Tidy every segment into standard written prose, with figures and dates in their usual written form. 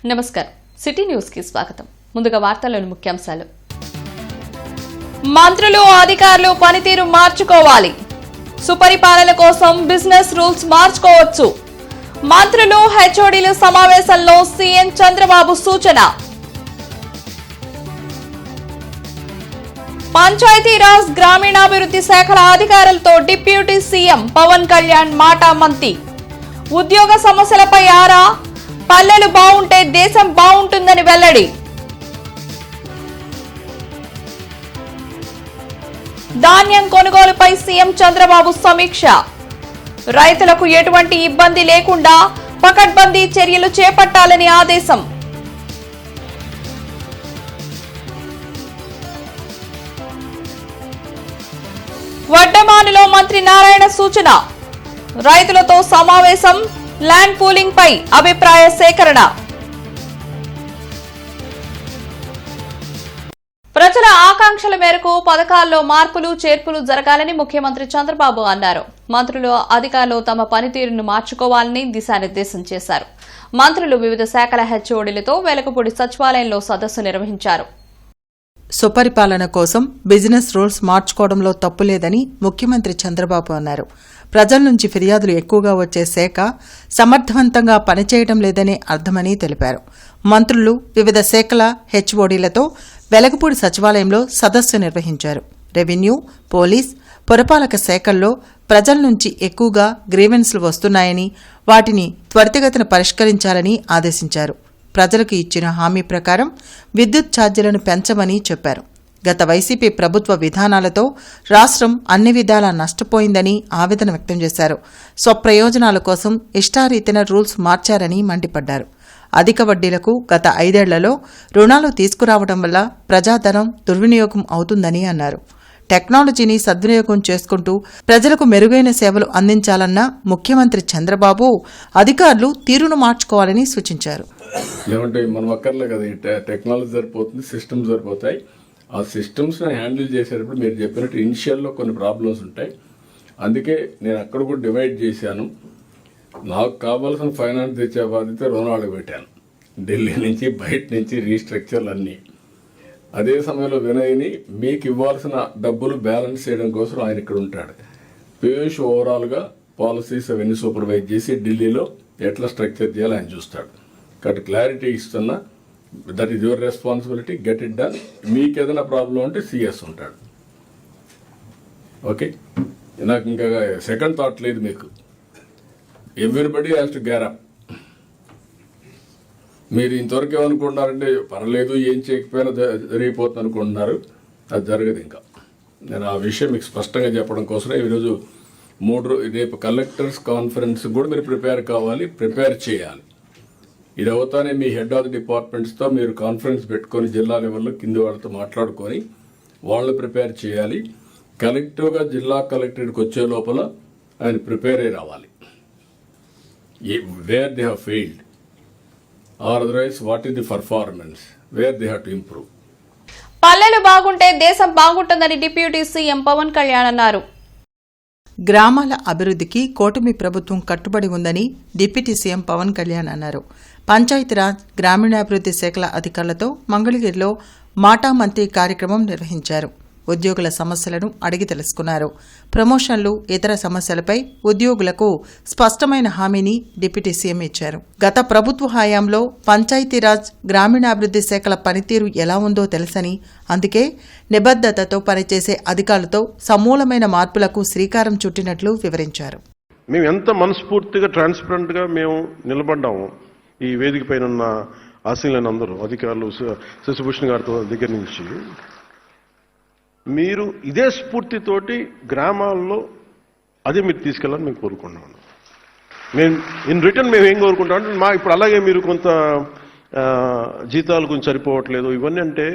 నమస్కారం city news కి స్వాగతం. ముందుగా వార్తల్లోని ముఖ్యాంశాలు. మంత్రులు అధికారులు పనితీరు మార్చుకోవాలి. సుపరిపాలన కోసం బిజినెస్ రూల్స్ మార్చుకోవచ్చు. మంత్రులు హెచ్ఓడీల సమావేశంలో సీఎం చంద్రబాబు సూచన. పంచాయతీరాజ్ గ్రామీణాభివృద్ధి శాఖల అధికారులతో డిప్యూటీ సీఎం పవన్ కళ్యాణ్ మాటామంతి. ఉద్యోగ సమస్యలపై ఆరా. పల్లెలు బాగుంటే దేశం బాగుంటుందని వెల్లడి. ధాన్యం కొనుగోలుపై సీఎం చంద్రబాబు సమీక్ష. రైతులకు ఎటువంటి ఇబ్బంది లేకుండా పకడ్బందీ చర్యలు చేపట్టాలని ఆదేశం. వడ్డమానులో మంత్రి నారాయణ సూచన. రైతులతో సమావేశం. ల్యాండ్ పూలింగ్ పై అభిప్రాయ సేకరణ. ప్రజల ఆకాంక్షల మేరకు పథకాల్లో మార్పులు చేర్పులు జరగాలని ముఖ్యమంత్రి చంద్రబాబు అన్నారు. మంత్రులు అధికారులు తమ పనితీరును మార్చుకోవాలని దిశానిర్దేశం చేశారు. మంత్రులు వివిధ శాఖల హెచ్ఓడీలతో వెలగపూడి సచివాలయంలో సదస్సు నిర్వహించారు. సుపరిపాలన కోసం బిజినెస్ రూల్స్ మార్చుకోవడంలో తప్పులేదని ముఖ్యమంత్రి చంద్రబాబు అన్నారు. ప్రజల నుంచి ఫిర్యాదులు ఎక్కువగా వచ్చే శాఖ సమర్థవంతంగా పనిచేయడం లేదనే అర్థమని తెలిపారు. మంత్రులు వివిధ శాఖల హెచ్ఓడీలతో వెలగపూడి సచివాలయంలో సదస్సు నిర్వహించారు. రెవెన్యూ, పోలీస్, పురపాలక శాఖల్లో ప్రజల నుంచి ఎక్కువగా గ్రీవెన్స్లు వస్తున్నాయని వాటిని త్వరితగతిన పరిష్కరించాలని ఆదేశించారు. ప్రజలకు ఇచ్చిన హామీ ప్రకారం విద్యుత్ ఛార్జీలను పెంచమని చెప్పారు. గత వైసీపీ ప్రభుత్వ విధానాలతో రాష్ట్రం అన్ని విధాలా నష్టపోయిందని ఆవేదన వ్యక్తం చేశారు. స్వప్రయోజనాల కోసం ఇష్టారీతిన రూల్స్ మార్చారని మండిపడ్డారు. అధిక వడ్డీలకు గత 5 ఏళ్లలో రుణాలు తీసుకురావడం వల్ల ప్రజాధనం దుర్వినియోగం అవుతుందని అన్నారు. టెక్నాలజీని సద్వినియోగం చేసుకుంటూ ప్రజలకు మెరుగైన సేవలు అందించాలన్న ముఖ్యమంత్రి చంద్రబాబు అధికారులు తీరును మార్చుకోవాలని సూచించారు. ఏమంటే మనం అక్కర్లే కదా, టెక్నాలజీ సరిపోతుంది, సిస్టమ్స్ సరిపోతాయి. ఆ సిస్టమ్స్ని హ్యాండిల్ చేసేటప్పుడు మీరు చెప్పినట్టు ఇనిషియల్లో కొన్ని ప్రాబ్లమ్స్ ఉంటాయి. అందుకే నేను అక్కడ కూడా డివైడ్ చేశాను. నాకు కావాల్సిన ఫైనాన్స్ తెచ్చే బాధ్యత రుణాలు పెట్టాను. ఢిల్లీ నుంచి బయట నుంచి రీస్ట్రక్చర్లు అన్నీ. అదే సమయంలో వినయ్ని మీకు ఇవ్వాల్సిన డబ్బులు బ్యాలెన్స్ చేయడం కోసం ఆయన ఇక్కడ ఉంటాడు. పీయూష్ ఓవరాల్గా పాలసీస్ అవన్నీ సూపర్వైజ్ చేసి ఢిల్లీలో ఎట్లా స్ట్రక్చర్ చేయాలో ఆయన చూస్తాడు. కాబట్టి క్లారిటీ ఇస్తున్నా, that is your responsibility, get it done. మీకు ఏదైనా ప్రాబ్లం ఉంటే సిఎస్ ఉంటాడు. ఓకే, నాకు ఇంకా సెకండ్ థాట్ లేదు మీకు. Everybody has to gear up. మీరు ఇంతవరకు ఏమనుకుంటున్నారంటే పర్లేదు ఏం చేయకపోయినా జరిగిపోతుంది అనుకుంటున్నారు. అది జరగదు. ఇంకా నేను ఆ విషయం మీకు స్పష్టంగా చెప్పడం కోసమే ఈరోజు రేపు కలెక్టర్స్ కాన్ఫరెన్స్ కూడా మీరు ప్రిపేర్ చేయాలి. ఇది అవుతానే మీ హెడ్ ఆఫ్ ది డిపార్ట్మెంట్స్తో మీరు కాన్ఫరెన్స్ పెట్టుకొని జిల్లా లెవెల్లో కింది వాళ్ళతో మాట్లాడుకొని వాళ్ళు ప్రిపేర్ చేయాలి. కలెక్టివ్గా జిల్లా కలెక్టరేట్కి వచ్చే లోపల ఆయన ప్రిపేర్ అయి రావాలి. Where they have failed or otherwise what is the performance, where they have to improve. పల్లెలు బాగుంటే దేశం బాగుంటుందని డిప్యూటీ సీఎం పవన్ కళ్యాణ్ అన్నారు. గ్రామాల అభివృద్ధికి కూటమి ప్రభుత్వం కట్టుబడి ఉందని డిప్యూటీ సీఎం పవన్ కళ్యాణ్ అన్నారు. పంచాయతీరాజ్ గ్రామీణాభివృద్ధి శాఖల అధికారులతో మంగళగిరిలో మాటామంతి కార్యక్రమం నిర్వహించారు. ఉద్యోగుల సమస్యలను అడిగి తెలుసుకున్నారు. ప్రమోషన్లు, ఇతర సమస్యలపై ఉద్యోగులకు స్పష్టమైన హామీని డిప్యూటీ సీఎం ఇచ్చారు. గత ప్రభుత్వ హయాంలో పంచాయతీరాజ్ గ్రామీణాభివృద్ధి శాఖల పనితీరు ఎలా ఉందో తెలుసని, అందుకే నిబద్ధతతో పనిచేసే అధికారులతో సమూలమైన మార్పులకు శ్రీకారం చుట్టినట్లు వివరించారు. మేము ఎంత మనస్ఫూర్తిగా ట్రాన్స్పరెంట్గా మేము నిలబడ్డాము. ఈ వేదిక పైన ఉన్న ఆశీలైన అందరూ అధికారులు, శశిభూషణ్ గారితో దగ్గర నుంచి మీరు ఇదే స్ఫూర్తితోటి గ్రామాల్లో అదే మీరు తీసుకెళ్ళాలని మేము కోరుకుంటున్నాను. మేము ఇన్ రిటర్న్ మేము ఏం కోరుకుంటామంటే ఇప్పుడు అలాగే మీరు కొంత జీతాలు కొంచెం సరిపోవట్లేదు ఇవన్నీ అంటే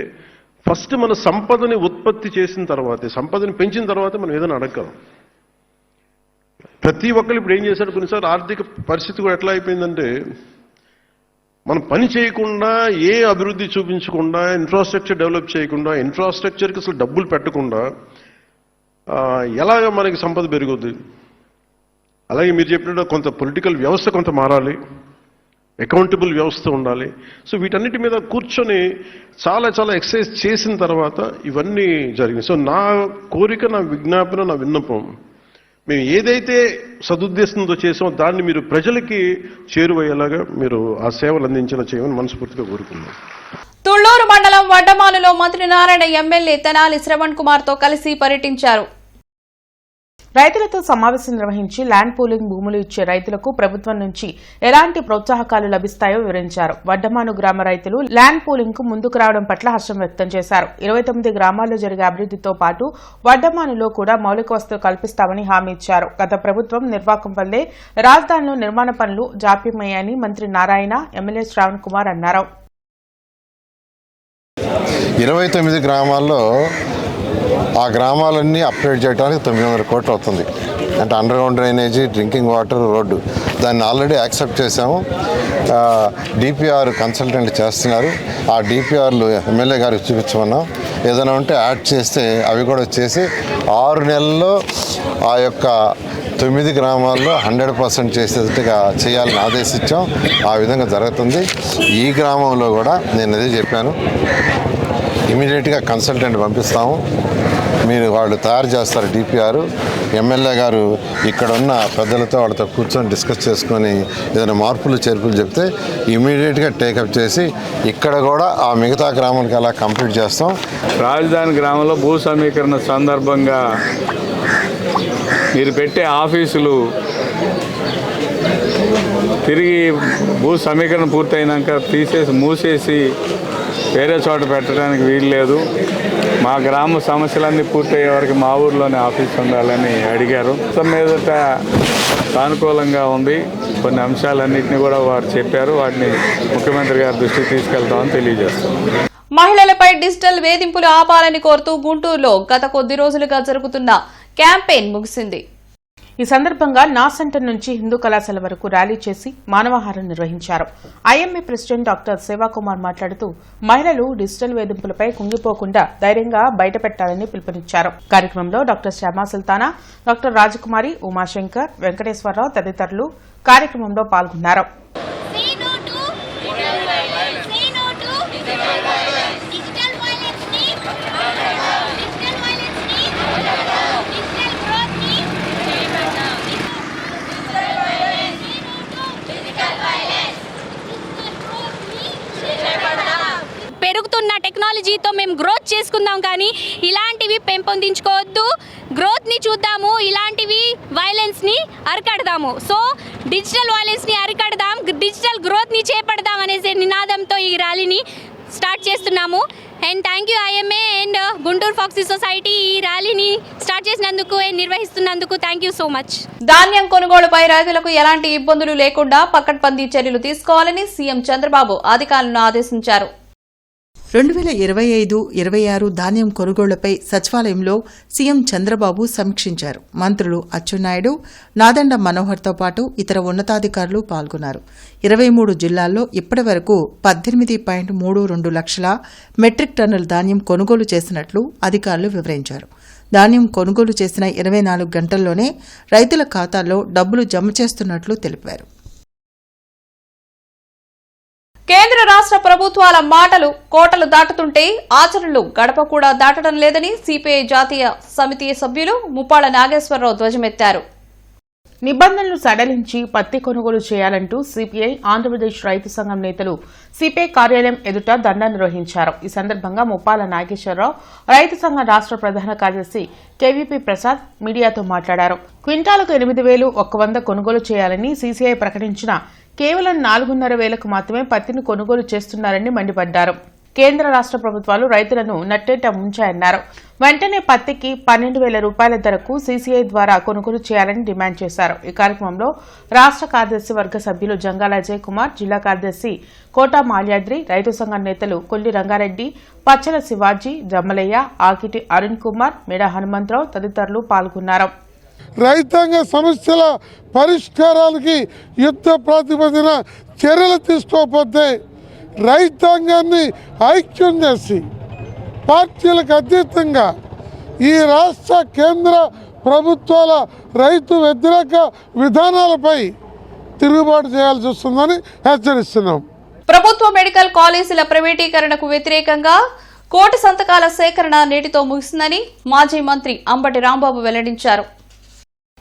ఫస్ట్ మన సంపదని ఉత్పత్తి చేసిన తర్వాతే, సంపదని పెంచిన తర్వాతే మనం ఏదైనా అడగలం. ప్రతి ఒక్కరు ఇప్పుడు ఏం చేశారు, కొన్నిసార్లు ఆర్థిక పరిస్థితి కూడా ఎట్లా అయిపోయిందంటే మనం పని చేయకుండా, ఏ అభివృద్ధి చూపించకుండా, ఇన్ఫ్రాస్ట్రక్చర్ డెవలప్ చేయకుండా, ఇన్ఫ్రాస్ట్రక్చర్కి అసలు డబ్బులు పెట్టకుండా ఎలాగ మనకి సంపద పెరుగుద్ది? అలాగే మీరు చెప్పినట్టు కొంత పొలిటికల్ వ్యవస్థ కొంత మారాలి. అకౌంటబుల్ వ్యవస్థ ఉండాలి. సో వీటన్నిటి మీద కూర్చొని చాలా ఎక్సర్సైజ్ చేసిన తర్వాత ఇవన్నీ జరిగింది. సో నా కోరిక, నా విజ్ఞాపన, నా విన్నపం, మేము ఏదైతే సదుద్దేశంతో చేసామో దాన్ని మీరు ప్రజలకి చేరువయ్యేలాగా మీరు ఆ సేవలు చేయమని మనస్ఫూర్తిగా కోరుకున్నాం. తుళ్లూరు మండలం వడ్డమానులో మంత్రి నారాయణ ఎమ్మెల్యే తెనాలి శ్రవణ్ కుమార్ తో కలిసి పర్యటించారు. రైతులతో సమావేశం నిర్వహించి ల్యాండ్ పూలింగ్ భూములు ఇచ్చే రైతులకు ప్రభుత్వం నుంచి ఎలాంటి ప్రోత్సాహకాలు లభిస్తాయో వివరించారు. వడ్డమాను గ్రామ రైతులు ల్యాండ్ పూలింగ్ కు ముందుకు రావడం పట్ల హర్షం వ్యక్తం చేశారు. 29 గ్రామాల్లో జరిగే అభివృద్దితో పాటు వడ్డమానులో కూడా మౌలిక వసతులు కల్పిస్తామని హామీ ఇచ్చారు. గత ప్రభుత్వం నిర్వాకం వల్లే రాజధానిలో నిర్మాణ పనులు జాప్యమయ్యాయని మంత్రి నారాయణ ఎమ్మెల్యే శ్రవణ్ కుమార్ అన్నారు. 29 గ్రామాల్లో ఆ గ్రామాలన్నీ అప్గ్రేడ్ చేయడానికి 900 కోట్లు అవుతుంది. అంటే under ground drainage, drinking water, road, దాన్ని ఆల్రెడీ యాక్సెప్ట్ చేశాము. డిపిఆర్ కన్సల్టెంట్ చేస్తున్నారు. ఆ డిపిఆర్లు ఎమ్మెల్యే గారికి చూపించమన్నాం. ఏదైనా ఉంటే యాడ్ చేస్తే అవి కూడా వచ్చేసి 6 నెలల్లో ఆ యొక్క 9 గ్రామాల్లో 100% చేసేట్టుగా చేయాలని ఆదేశించాం. ఆ విధంగా జరుగుతుంది. ఈ గ్రామంలో కూడా నేను అదే చెప్పాను, ఇమీడియట్గా కన్సల్టెంట్ పంపిస్తాము. మీరు వాళ్ళు తయారు చేస్తారు డిపిఆర్. ఎమ్మెల్యే గారు ఇక్కడ ఉన్న పెద్దలతో వాళ్ళతో కూర్చొని డిస్కస్ చేసుకొని ఏదైనా మార్పులు చేర్పులు చెప్తే ఇమీడియట్గా టేకప్ చేసి ఇక్కడ కూడా ఆ మిగతా గ్రామాలకి అలా కంప్లీట్ చేస్తాం. రాజధాని గ్రామంలో భూ సమీకరణ సందర్భంగా మీరు పెట్టే ఆఫీసులు తిరిగి భూ సమీకరణ పూర్తయినాక మూసేసి వేరే చోట పెట్టడానికి వీలు లేదు. మా గ్రామ సమస్యలన్నీ పూర్తయ్యే వరకు మా ఊర్లోనే ఆఫీస్ ఉండాలని అడిగారు. మొత్తం మీదట సానుకూలంగా ఉంది. కొన్ని అంశాలన్నింటినీ కూడా వారు చెప్పారు. వాటిని ముఖ్యమంత్రి గారి దృష్టికి తీసుకెళ్తామని తెలియజేస్తాం. మహిళలపై డిజిటల్ వేధింపులు ఆపాలని కోరుతూ గుంటూరులో గత కొద్ది రోజులుగా జరుగుతున్న క్యాంపెయిన్ ముగిసింది. ఈ సందర్భంగా నా సెంటర్ నుంచి హిందూ కళాశాల వరకు ర్యాలీ చేసి మానవహారం నిర్వహించారు. ఐఎంఏ ప్రెసిడెంట్ డాక్టర్ సేవాకుమార్ మాట్లాడుతూ మహిళలు డిజిటల్ వేధింపులపై కుంగిపోకుండా ధైర్యంగా బయటపెట్టాలని పిలుపునిచ్చారు. కార్యక్రమంలో డాక్టర్ శ్యామా సుల్తానా, డాక్టర్ రాజకుమారి, ఉమాశంకర్, వెంకటేశ్వరరావు తదితరులు కార్యక్రమంలో పాల్గొన్నారు. పెరుగుతున్న టెక్నాలజీతో మేము గ్రోత్ చేసుకుందాం, కానీ ఇలాంటివి పెంపొందించుకోవద్దు. గ్రోత్ని చూద్దాము, ఇలాంటివి వైలెన్స్ని అరికడదాము. సో డిజిటల్ వైలెన్స్ని అరికడదాం, డిజిటల్ గ్రోత్ని చేపడదాం అనేసి నినాదంతో ఈ ర్యాలీని స్టార్ట్ చేస్తున్నాము. And thank you IMA and Guntur foxy society ఈ ర్యాలీని స్టార్ట్ చేసినందుకు అండ్ నిర్వహిస్తున్నందుకు థ్యాంక్ యూ సో మచ్. ధాన్యం కొనుగోలుపై రైతులకు ఎలాంటి ఇబ్బందులు లేకుండా పకడ్బందీ చర్యలు తీసుకోవాలని సీఎం చంద్రబాబు అధికారులను ఆదేశించారు. 2025-26 ధాన్యం కొనుగోళ్లపై సచివాలయంలో సీఎం చంద్రబాబు సమీక్షించారు. మంత్రులు అచ్చెన్నాయుడు, నాదెండ్ల మనోహర్తో పాటు ఇతర ఉన్నతాధికారులు పాల్గొన్నారు. 23 జిల్లాల్లో ఇప్పటి వరకు 18.32 లక్షల మెట్రిక్ టన్నుల ధాన్యం కొనుగోలు చేసినట్లు అధికారులు వివరించారు. ధాన్యం కొనుగోలు చేసిన 24 గంటల్లోనే రైతుల ఖాతాల్లో డబ్బులు జమ చేస్తున్నట్లు తెలిపారు. కేంద్ర రాష్ట్ర ప్రభుత్వాల మాటలు కోటలు దాటుతుంటే ఆచరణలు గడప కూడా దాటడం లేదని సిపిఐ జాతీయ సమితి సభ్యులు ముప్పాళ్ల నాగేశ్వరరావు ధ్వజమెత్తారు. నిబంధనలు సడలించి పత్తి కొనుగోలు చేయాలంటూ సిపిఐ ఆంధ్రప్రదేశ్ రైతు సంఘం నేతలు సిపిఐ కార్యాలయం ఎదుట ధర్నా నిర్వహించారు. ఈ సందర్భంగా ముప్పాళ్ల నాగేశ్వరరావు, రైతు సంఘం రాష్ట్ర ప్రధాన కార్యదర్శి కేవీపీ ప్రసాద్ మీడియాతో మాట్లాడారు. క్వింటాలకు 8,100 కొనుగోలు చేయాలని సీసీఐ ప్రకటించిన కేవలం 4,500 మాత్రమే పత్తిని కొనుగోలు చేస్తున్నారని మండిపడ్డారు. కేంద్ర రాష్ట్ర ప్రభుత్వాలు రైతులను నట్టేట ముంచాయన్నారు. వెంటనే పత్తికి 12,000 రూపాయల ధరకు సీసీఐ ద్వారా కొనుగోలు చేయాలని డిమాండ్ చేశారు. ఈ కార్యక్రమంలో రాష్ట్ర కార్యదర్శి వర్గ సభ్యులు జంగాల అజయ్ కుమార్, జిల్లా కార్యదర్శి కోటా మాల్యాద్రి, రైతు సంఘం నేతలు కొల్లి రంగారెడ్డి, పచ్చల శివాజీ, జమ్మలయ్య, ఆకిటి అరుణ్ కుమార్, మేడ హనుమంతరావు తదితరులు పాల్గొన్నారు. రైతాంగ సమస్యల పరిష్కారాలకి యుద్ధ ప్రాతిపదికన చర్యలు తీసుకోకపోతే రైతాంగాన్ని ఐక్యం చేసి పార్టీలకు అతీతంగా ఈ రాష్ట్ర కేంద్ర ప్రభుత్వాల రైతు వ్యతిరేక విధానాలపై తిరుగుబాటు చేయాల్సి వస్తుందని హెచ్చరిస్తున్నాం. ప్రభుత్వ మెడికల్ కాలేజీల ప్రైవేటీకరణకు వ్యతిరేకంగా 1 కోటి సంతకాల సేకరణ నేటితో ముగిసిందని మాజీ మంత్రి అంబటి రాంబాబు వెల్లడించారు.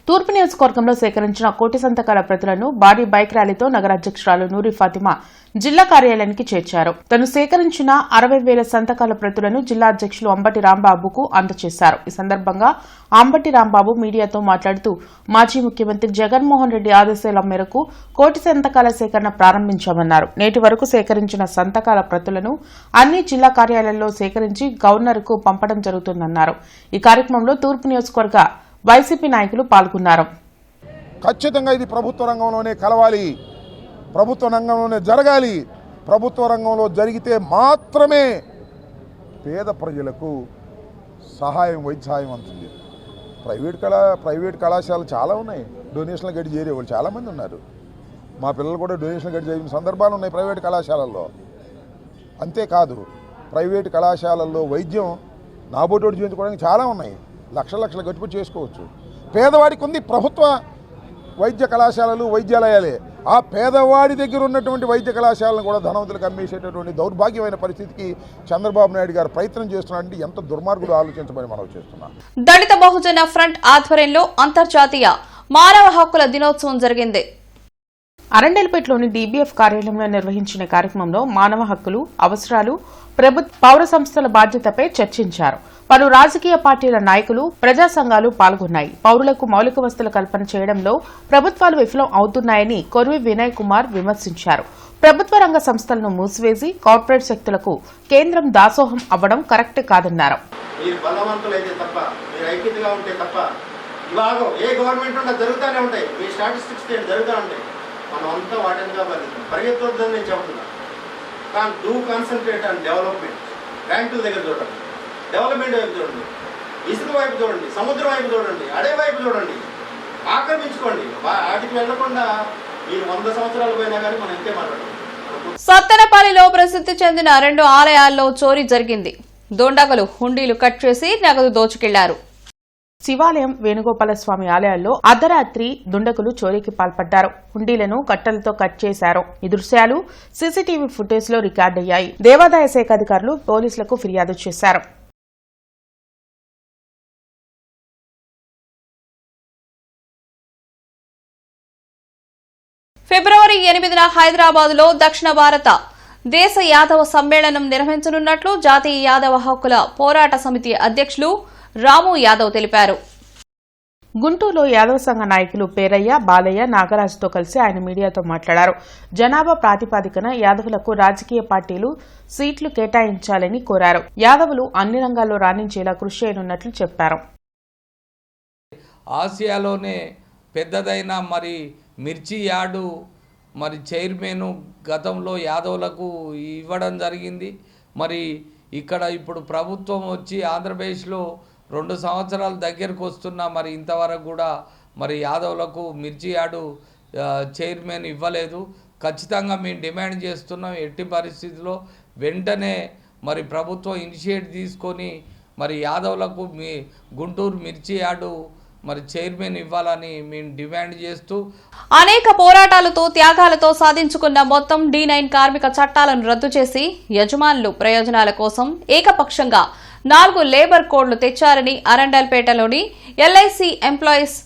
తూర్పు నియోజకవర్గంలో సేకరించిన 1 కోటి సంతకాల ప్రతులను భారీ బైక్ ర్యాలీతో నగర అధ్యక్షురాలు నూరి ఫాతిమా జిల్లా కార్యాలయానికి చేర్చారు. తను సేకరించిన 60,000 సంతకాల ప్రతులను జిల్లా అధ్యక్షులు అంబటి రాంబాబుకు అందజేశారు. ఈ సందర్భంగా అంబటి రాంబాబు మీడియాతో మాట్లాడుతూ మాజీ ముఖ్యమంత్రి జగన్మోహన్ రెడ్డి ఆదేశాల మేరకు 1 కోటి సంతకాల సేకరణ ప్రారంభించామన్నారు. నేటి వరకు సేకరించిన సంతకాల ప్రతులను అన్ని జిల్లా కార్యాలయాల్లో సేకరించి గవర్నర్కు పంపడం జరుగుతుందన్నారు. ఈ కార్యక్రమంలో తూర్పు నియోజకవర్గ వైసీపీ నాయకులు పాల్గొన్నారు. ఖచ్చితంగా ఇది ప్రభుత్వ రంగంలోనే కలవాలి, ప్రభుత్వ రంగంలోనే జరగాలి. ప్రభుత్వ రంగంలో జరిగితే మాత్రమే పేద ప్రజలకు వైద్య సహాయం అందుతుంది. ప్రైవేట్ కళాశాలలు చాలా ఉన్నాయి, డొనేషన్లు గట్టి చేరేవాళ్ళు చాలామంది ఉన్నారు. మా పిల్లలు కూడా డొనేషన్లు గట్టి చేరిన సందర్భాలు ఉన్నాయి ప్రైవేట్ కళాశాలల్లో. అంతేకాదు ప్రైవేట్ కళాశాలల్లో వైద్యం నాబోటోడు చేయించుకోవడానికి చాలా ఉన్నాయి, లక్షలు గట్టుబడి చేసుకోవచ్చు. పేదవాడికి ఉంది ప్రభుత్వ వైద్య కళాశాలలు, వైద్యాలయాలే. ఆ పేదవాడి దగ్గర ఉన్నటువంటి వైద్య కళాశాలను కూడా ధనవంతులకు అమ్మేసేటటువంటి దౌర్భాగ్యమైన పరిస్థితికి చంద్రబాబు నాయుడు గారు ప్రయత్నం చేస్తున్నారంటే ఎంత దుర్మార్గుడు ఆలోచించమని మనం చేస్తున్నాం. దళిత బహుజన ఫ్రంట్ ఆధ్వర్యంలో అంతర్జాతీయ మానవ హక్కుల దినోత్సవం జరిగింది. అరండల్పేటలోని డీబీఎఫ్ కార్యాలయంలో నిర్వహించిన కార్యక్రమంలో మానవ హక్కులు, అవసరాలు, పౌర సంస్థల బాధ్యతపై చర్చించారు. పలు రాజకీయ పార్టీల నాయకులు, ప్రజా సంఘాలు పాల్గొన్నాయి. పౌరులకు మౌలిక వసతుల కల్పన చేయడంలో ప్రభుత్వాలు విఫలం అవుతున్నాయని కొర్వి వినయ్ కుమార్ విమర్శించారు. ప్రభుత్వ రంగ సంస్థలను మూసివేసి కార్పొరేట్ శక్తులకు కేంద్రం దాసోహం అవ్వడం కరెక్ట్ కాదన్నారు. మనమంతా వాటిగా పరిగెత్తొద్దని నేను చెబుతున్నా. కానీ డూ కాన్సన్ట్రేట్ ఆన్ డెవలప్మెంట్. బ్యాంకుల దగ్గర చూడండి, డెవలప్మెంట్ వైపు చూడండి, ఇసుక వైపు చూడండి, సముద్రం వైపు చూడండి, అడవి వైపు చూడండి, ఆక్రమించుకోండి. వాటికి వెళ్లకుండా మీరు 100 సంవత్సరాలు పోయినా కానీ మనం ఇంతే మాట్లాడతాం. సత్తెనపల్లిలో ప్రసిద్ధి చెందిన 2 ఆలయాల్లో చోరీ జరిగింది. దొండగలు హుండీలు కట్ చేసి నగదు దోచుకెళ్లారు. శివాలయం, వేణుగోపాలస్వామి ఆలయాల్లో అర్ధరాత్రి దుండగులు చోరీకి పాల్పడ్డారు. హుండీలను కట్టలతో కట్ చేశారు. ఈ దృశ్యాలు సీసీటీవీ ఫుటేజ్ లో రికార్డయ్యాయి. దేవాదాయ శాఖ అధికారులు పోలీసులకు ఫిర్యాదు చేశారు. ఫిబ్రవరి 8న హైదరాబాద్ లో దక్షిణ భారత దేశ యాదవ సమ్మేళనం నిర్వహించనున్నట్లు జాతీయ యాదవ హక్కుల పోరాట సమితి అధ్యక్షులు రాము యాదవ్ తెలిపారు. గుంటూరులో యాదవ సంఘ నాయకులు పేరయ్య, బాలయ్య, నాగరాజుతో కలిసి ఆయన మీడియాతో మాట్లాడారు. జనాభా ప్రాతిపదికన యాదవులకు రాజకీయ పార్టీలు సీట్లు కేటాయించాలని కోరారు. యాదవులు అన్ని రంగాల్లో రాణించేలా కృషి చేయనున్నట్లు చెప్పారు. ఆసియాలోనే పెద్దదైన మిర్చి యార్డు చైర్మన్ గతంలో యాదవులకు ఇవ్వడం జరిగింది. ఇక్కడ ఇప్పుడు ప్రభుత్వం వచ్చి ఆంధ్రప్రదేశ్లో 2 సంవత్సరాల దగ్గరకు వస్తున్నా ఇంతవరకు కూడా యాదవులకు మిర్చి యార్డు చైర్మన్ ఇవ్వలేదు. ఖచ్చితంగా మేము డిమాండ్ చేస్తున్నాం. ఎట్టి పరిస్థితుల్లో వెంటనే ప్రభుత్వం ఇనిషియేట్ తీసుకొని యాదవులకు గుంటూరు మిర్చి యార్డు చైర్మన్ ఇవ్వాలని మేము డిమాండ్ చేస్తూ అనేక పోరాటాలతో త్యాగాలతో సాధించుకున్న మొత్తం D9 కార్మిక చట్టాలను రద్దు చేసి యజమానులు ప్రయోజనాల కోసం ఏకపక్షంగా 4 లేబర్ కోడ్లు తెచ్చారని అరండల్పేటలోని LIC ఎంప్లాయీస్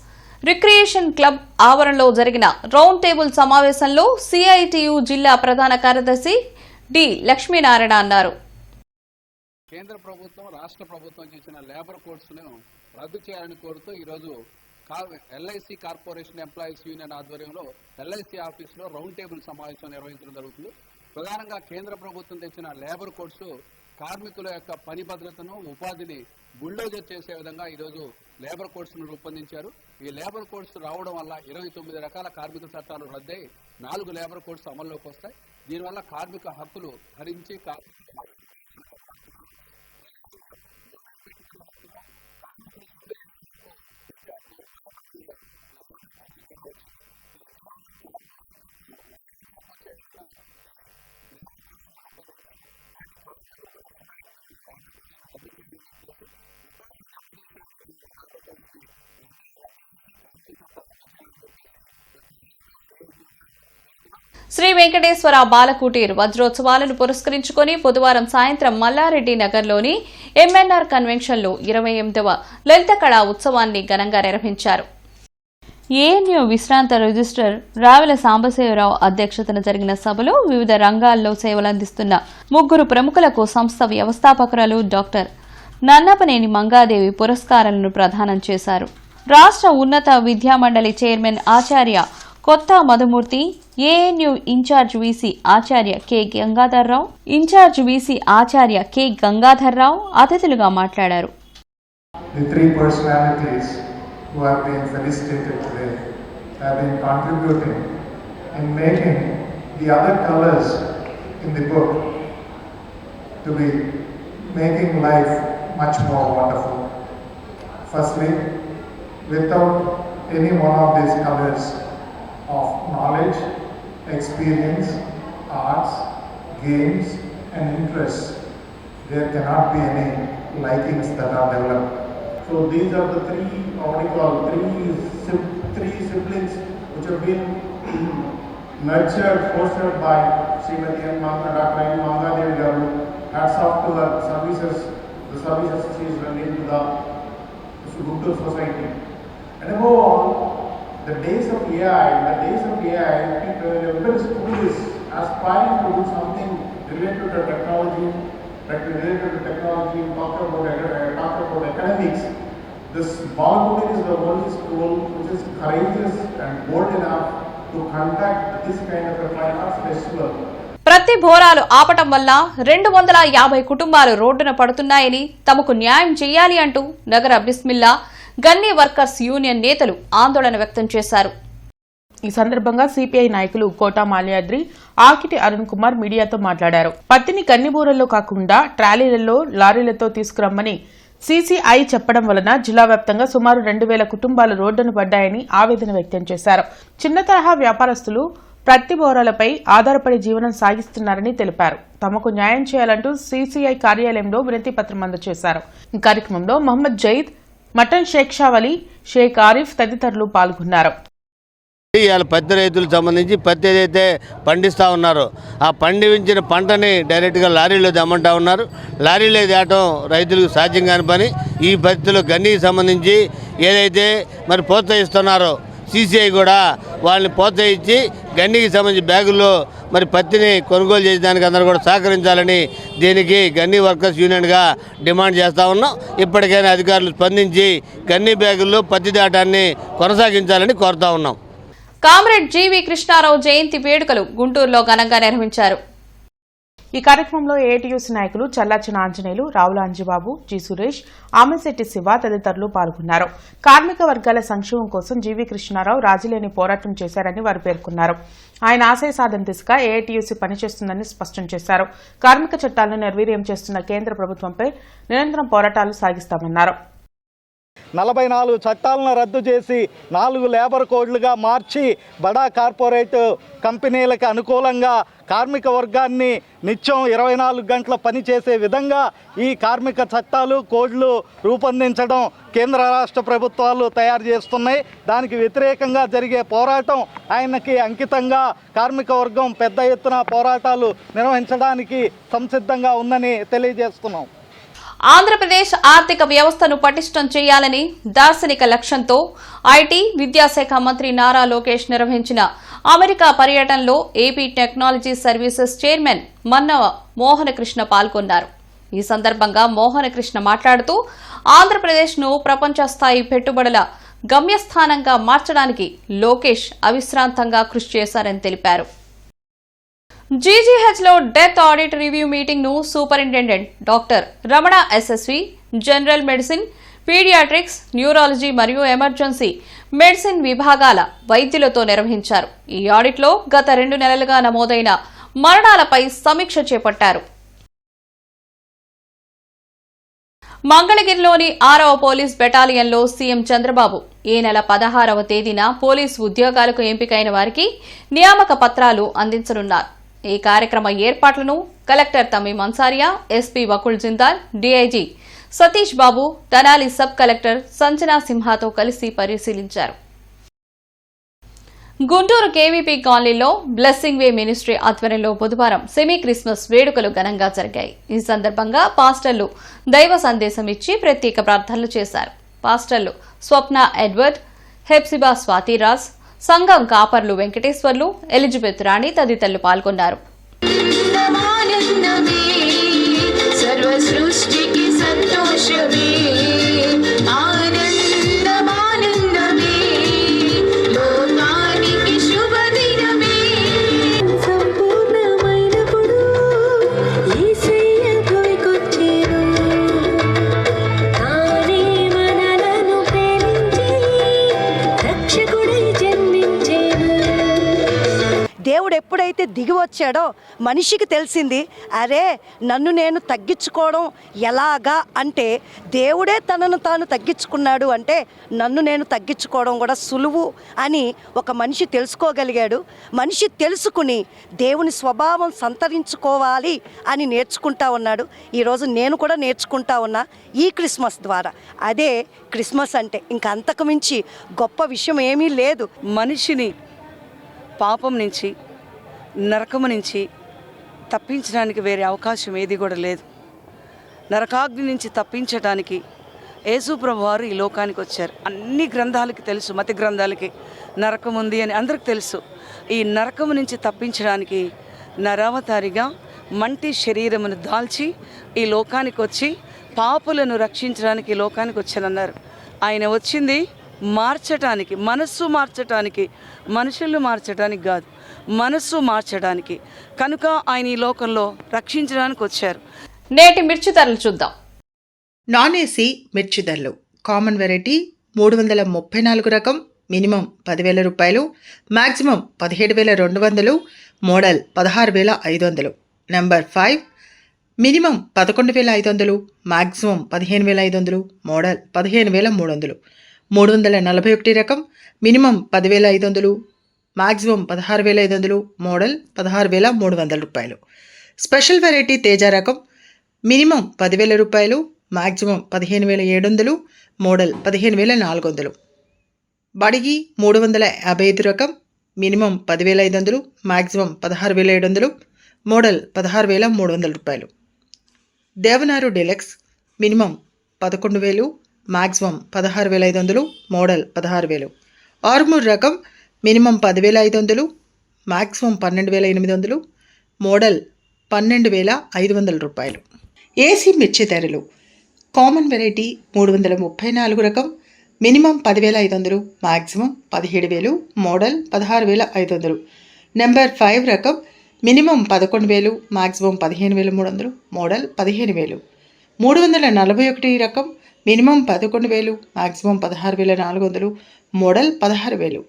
రిక్రియేషన్ క్లబ్ ఆవరణలో జరిగిన రౌండ్ టేబుల్ సమావేశంలో CITU జిల్లా ప్రధాన కార్యదర్శి డి లక్ష్మీనారాయణ అన్నారు. కేంద్ర ప్రభుత్వం, రాష్ట్ర ప్రభుత్వం చేసిన లేబర్ కోడ్స్ను రద్దు చేయాలని కోరుతూ ఈరోజు LIC కార్పొరేషన్ ఎంప్లాయీస్ యూనియన్ ఆధ్వర్యంలో LIC ఆఫీసులో రౌండ్ టేబుల్ సమావేశం నిర్వహించడం జరుగుతుంది. ప్రధానంగా కేంద్ర ప్రభుత్వం తెచ్చిన లేబర్ కోడ్స్ కార్మికుల యొక్క పని భద్రతను, ఉపాధిని బుల్డోజర్ చేసే విధంగా ఈరోజు లేబర్ కోడ్స్ను రూపొందించారు. ఈ లేబర్ కోడ్స్ రావడం వల్ల 29 రకాల కార్మిక చట్టాలు రద్దై 4 లేబర్ కోడ్స్ అమల్లోకి వస్తాయి. దీనివల్ల కార్మిక హక్కులు హరించి శ్రీ వెంకటేశ్వర బాలకుటీర్ వజ్రోత్సవాలను పురస్కరించుకుని బుధవారం సాయంత్రం మల్లారెడ్డి నగర్లోని ఎంఎన్ఆర్ కన్వెన్షన్లో 28వ లలిత కళా ఉత్సవాన్ని ఘనంగా నిర్వహించారు. ఏఎన్యూ విశ్రాంత రిజిస్ట్రార్ రావెల సాంబశివరావు అధ్యక్షతన జరిగిన సభలో వివిధ రంగాల్లో సేవలందిస్తున్న 3 ప్రముఖులకు సంస్థ వ్యవస్థాపకురాలు డాక్టర్ నన్నపనేని మంగాదేవి పురస్కారాలను ప్రదానం చేశారు. రాష్ట్ర ఉన్నత విద్యామండలి చైర్మన్ ఆచార్య కొత్త మధుమూర్తి, ఏఎన్యూ ఇన్ఛార్జ్ వీసీ ఆచార్య కె గంగాధర్రావు అతిథులుగా మాట్లాడారు. who have been felicitated today have been contributing in making the other colors in the book to be making life much more wonderful. Firstly, without any one of these colors of knowledge, experience, arts, games and interests, there cannot be any likings that are developed. So these are the three siblings which have been nurtured, fostered by Srimati N. Dr. N. Mangadevi Garu. Hats off to her services, the services she is rendering to the Guntur society. And above all, the days of AI, people, everybody school is aspiring to do something related to technology, talk about academics. This Balagudi is the only school which is courageous and bold enough to conduct this kind of a fine arts festival. ప్రతి బోరాలు ఆపటం వల్ల 250 కుటుంబాలు రోడ్డున పడుతున్నాయని, తమకు న్యాయం చేయాలి అంటూ నగర Bismillah gunny workers union నేతలు ఆందోళన వ్యక్తం చేశారు. ఈ సందర్భంగా సిపిఐ నాయకులు కోటా మాల్యాద్రి, ఆకిటి అరుణ్ కుమార్ మీడియాతో మాట్లాడారు. పత్తిని గన్నిబూరల్లో కాకుండా ట్రాలీలలో, లారీలతో తీసుకురమ్మని సీసీఐ చెప్పడం వలన జిల్లా వ్యాప్తంగా సుమారు 2000 కుటుంబాలు రోడ్డున పడ్డాయని ఆవేదన వ్యక్తం చేశారు. చిన్న తరహా వ్యాపారస్తులు ప్రతి బోరాలపై ఆధారపడి జీవనం సాగిస్తున్నారని తెలిపారు. తమకు న్యాయం చేయాలంటూ సీసీఐ కార్యాలయంలో వినతి పత్రం అందజేశారు. ఈ కార్యక్రమంలో మహమ్మద్ జయీద్, మటన్ షేక్ షావలి, షేక్ ఆరిఫ్ తదితరులు పాల్గొన్నారు. ఇవాళ పత్తి రైతులకు సంబంధించి పత్తి ఏదైతే పండిస్తూ ఉన్నారో ఆ పండించిన పంటని డైరెక్ట్గా లారీలో తెమ్మంటా ఉన్నారు. లారీలో తేవటం రైతులకు సాధ్యం కాని పని. ఈ పత్తిలో గన్నీకి సంబంధించి ఏదైతే మరి ప్రోత్సహిస్తున్నారో సీసీఐ కూడా వాళ్ళని ప్రోత్సహించి గన్నీకి సంబంధించి బ్యాగుల్లో మరి పత్తిని కొనుగోలు చేసేదానికి అందరూ కూడా సహకరించాలని దీనికి గన్నీ వర్కర్స్ యూనియన్గా డిమాండ్ చేస్తూ ఉన్నాం. ఇప్పటికైనా అధికారులు స్పందించి గన్నీ బ్యాగుల్లో పత్తి దాటాన్ని కొనసాగించాలని కోరుతా ఉన్నాం. కామ్రేడ్ జీవి కృష్ణారావు జయంతి వేడుకలు గుంటూరులో ఘనంగా నిర్వహించారు. ఈ కార్యక్రమంలో ఏఐటీయూసీ నాయకులు చల్లాచిన ఆంజనేయులు, రావుల అంజిబాబు, జి సురేష్, ఆమెశెట్టి శివ తదితరులు పాల్గొన్నారు. కార్మిక వర్గాల సంక్షేమం కోసం జీవి కృష్ణారావు రాజీలేని పోరాటం చేశారని వారు పేర్కొన్నారు. ఆయన ఆశయ సాధన దిశగా ఏఐటీయూసీ పనిచేస్తుందని స్పష్టం చేశారు. కార్మిక చట్టాలను నిర్వీర్యం చేస్తున్న కేంద్ర ప్రభుత్వంపై నిరంతరం పోరాటాలు సాగిస్తామన్నారు. 44 చట్టాలను రద్దు చేసి 4 లేబర్ కోడ్లుగా మార్చి బడా కార్పొరేట్ కంపెనీలకు అనుకూలంగా కార్మిక వర్గాన్ని నిత్యం 24 గంటల పని చేసే విధంగా ఈ కార్మిక చట్టాలు, కోడ్లు రూపొందించడం కేంద్ర రాష్ట్ర ప్రభుత్వాలు తయారు చేస్తున్నాయి. దానికి వ్యతిరేకంగా జరిగే పోరాటం ఆయనకి అంకితంగా కార్మిక వర్గం పెద్ద ఎత్తున పోరాటాలు నిర్వహించడానికి సంసిద్ధంగా ఉందని తెలియజేస్తున్నాం. ఆంధ్రప్రదేశ్ ఆర్థిక వ్యవస్థను పటిష్టం చేయాలని దార్శనిక లక్ష్యంతో ఐటీ, విద్యాశాఖ మంత్రి నారా లోకేష్ నిర్వహించిన అమెరికా పర్యటనలో AP technology services chairman Mannava Mohana Krishna పాల్గొన్నారు. ఈ సందర్భంగా మోహనకృష్ణ మాట్లాడుతూ ఆంధ్రప్రదేశ్ను ప్రపంచ స్థాయి పెట్టుబడుల గమ్యస్థానంగా మార్చడానికి లోకేష్ అవిశ్రాంతంగా కృషి చేశారని తెలిపారు. జీజీహెచ్లో డెత్ ఆడిట్ రివ్యూ మీటింగ్ ను superintendent doctor Ramana SSV, general medicine, paediatrics, neurology మరియు ఎమర్జెన్సీ మెడిసిన్ విభాగాల వైద్యులతో నిర్వహించారు. ఈ ఆడిట్లో గత 2 నెలలుగా నమోదైన మరణాలపై సమీక్ష చేపట్టారు. మంగళగిరిలోని 6వ పోలీస్ బెటాలియన్లో సీఎం చంద్రబాబు ఈ నెల 16వ తేదీన పోలీసు ఉద్యోగాలకు ఎంపికైన వారికి నియామక పత్రాలు అందించనున్నారు. ఈ కార్యక్రమ ఏర్పాట్లను collector Tamim Ansariya, SP Vakul Jindal, DIG Satish Babu, Tenali sub collector Sanjana సింహాతో కలిసి పరిశీలించారు. గుంటూరు కేవీపీ కాలనీలో బ్లెస్సింగ్ వే మినిస్ట్రీ ఆధ్వర్యంలో బుధవారం సెమీ క్రిస్మస్ వేడుకలు ఘనంగా జరిగాయి. ఈ సందర్భంగా పాస్టర్లు దైవ సందేశం ఇచ్చి ప్రత్యేక ప్రార్థనలు చేశారు. పాస్టర్లు స్వప్న ఎడ్వర్డ్, హెప్సిబా స్వాతిరాజ్, సంఘం కాపర్లు వెంకటేశ్వర్లు, ఎలిజబెత్ రాణి తదితరులు పాల్గొన్నారు. దేవుడు ఎప్పుడైతే దిగి వచ్చాడో మనిషికి తెలిసింది, అరే నన్ను నేను తగ్గించుకోవడం ఎలాగా అంటే దేవుడే తనను తాను తగ్గించుకున్నాడు అంటే నన్ను నేను తగ్గించుకోవడం కూడా సులువు అని ఒక మనిషి తెలుసుకోగలిగాడు. మనిషి తెలుసుకుని దేవుని స్వభావం సంతరించుకోవాలి అని నేర్చుకుంటా ఉన్నాడు. ఈరోజు నేను కూడా నేర్చుకుంటా ఉన్నా ఈ క్రిస్మస్ ద్వారా. అదే క్రిస్మస్ అంటే ఇంకా అంతకు మించి గొప్ప విషయం ఏమీ లేదు. మనిషిని పాపం నుంచి, నరకము నుంచి తప్పించడానికి వేరే అవకాశం ఏది కూడా లేదు. నరకాగ్ని నుంచి తప్పించడానికి యేసుప్రభు వారు ఈ లోకానికి వచ్చారు. అన్ని గ్రంథాలకి తెలుసు, మత గ్రంథాలకి నరకం ఉంది అని అందరికి తెలుసు. ఈ నరకము నుంచి తప్పించడానికి నరావతారిగా మంటి శరీరమును దాల్చి ఈ లోకానికి వచ్చి పాపులను రక్షించడానికి ఈ లోకానికి వచ్చానన్నారు. ఆయన వచ్చింది మార్చటానికి, మనస్సు మార్చటానికి, మనుషులను మార్చడానికి కాదు, మనస్సు మార్చడానికి. కనుక ఆయన ఈ లోకంలో రక్షించడానికి వచ్చారు. నేటి మిర్చి ధరలు చూద్దాం. నాన్ ఏసీ మిర్చి ధరలు: కామన్ వెరైటీ 334 రకం మినిమం 10,000 రూపాయలు, maximum 17,200, model 16,500. Number 5 minimum 11,500, maximum 15,500, model 15,300. 341 రకం మినిమం 10,500, మ్యాక్సిమం 16,500, మోడల్ 16,300 రూపాయలు. స్పెషల్ వెరైటీ తేజ రకం మినిమం 10,000 రూపాయలు, మ్యాక్సిమం 15,700, మోడల్ 15,400. బడిగి 355 రకం మినిమం 10,500, మ్యాక్సిమం 16,700, మోడల్ 16,300 రూపాయలు. Devanur deluxe minimum 11,000, maximum 16,500, model 16,000. Armoor రకం మినిమం 10,500, మ్యాక్సిమం 12,800, మోడల్ 12,500 రూపాయలు. ఏసీ మిర్చి ధరలు: కామన్ వెరైటీ 334 రకం మినిమం 10,500, మ్యాక్సిమం 17,000, మోడల్ 16,500. నెంబర్ 5 రకం మినిమం 11,000, మ్యాక్సిమం 15,300, మోడల్ 15,000. 341 రకం మినిమం 11,000, మ్యాక్సిమం 16,400, మోడల్ 16,000.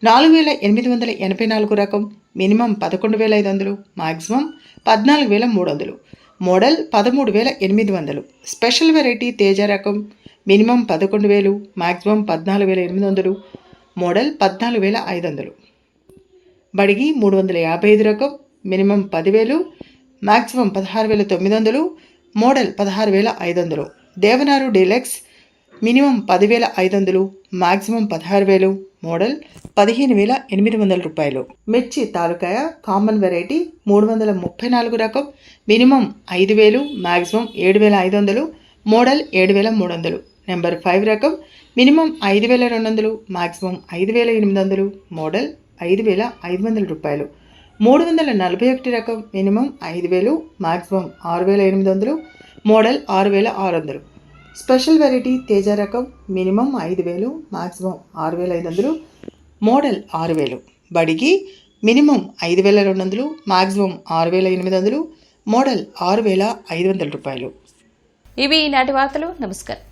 4,884 రకం minimum 11,500, maximum 14,300, model 13,800. Special variety Teja రకం మినిమం 11,000, మ్యాక్సిమం 14,800, మోడల్ 14,500. బడిగి 355 రకం minimum 10,000, maximum 16,900, model 16,500. Devanur deluxe minimum 10,500, maximum 16,000, model 15,800 రూపాయలు. మిర్చి తాలూకాయ కామన్ వెరైటీ 334 రకం మినిమం 5,000, మ్యాక్సిమం 7,500, మోడల్ 7,300. నెంబర్ 5 రకం minimum 5,200, maximum 5,800, model 5,500 రూపాయలు. 341 రకం minimum 5,000, maximum 6,800, model 6,600. Special variety Teja రకం minimum 5,000, maximum 6,500, model 6,000. Byadgi minimum 5,200, maximum 6,800, model 6,500 రూపాయలు. ఇవి ఈనాటి వార్తలు. నమస్కారం.